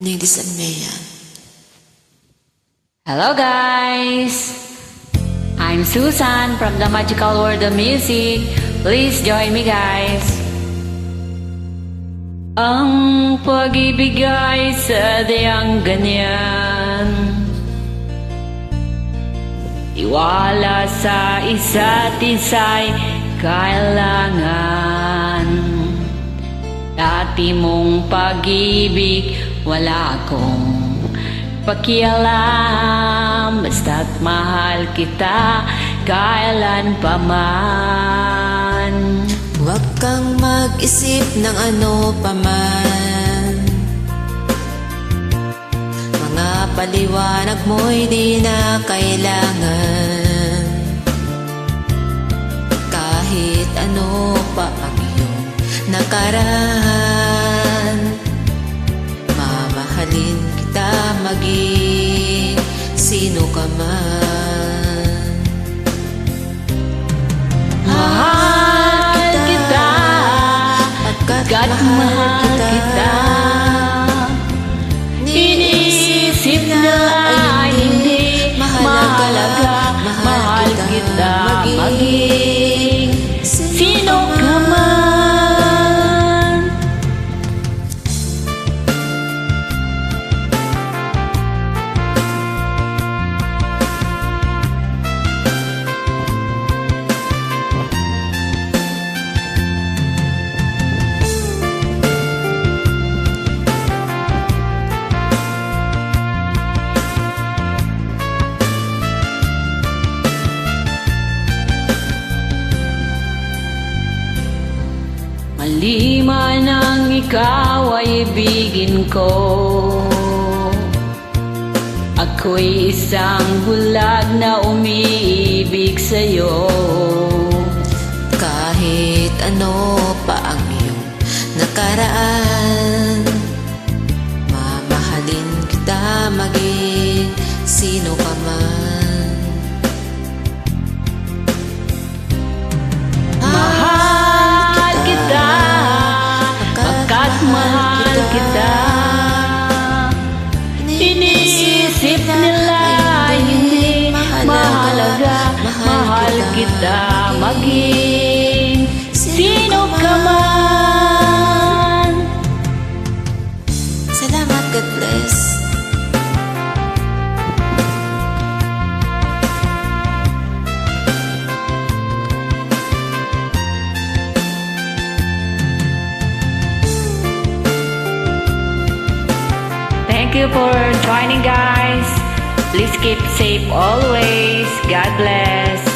Ladies and Maya. Hello guys! I'm Susan from the magical world of music. Please join me guys. Ang pag-ibig ay sadyang ganyan, tiwala sa isa't isa'y kailangan. Dati mong pag-ibig, wala akong pakialam, basta't mahal kita kailan pa man. Huwag kang mag-isip ng ano paman, mga paliwanag mo'y di na kailangan. Kahit ano pa ang iyong nakaraan, mamahalin kita maging sino ka man. Mahal kita, pagkat mahal kita. Inisip na ay hindi mahalaga, mahal kita maging sino ka man. Maliman ang ikaw ay ibigin ko, ako'y isang bulag na umiibig sa'yo. Kahit ano pa ang iyong nakaraan, mamahalin kita maging sino ka man. Mahal kita, pagkat mahal kita. Inisip nila ay hindi mahalaga, mahal kita maging sino ka man. Salamat, God bless. Thank you for joining guys. Please keep safe always. God bless.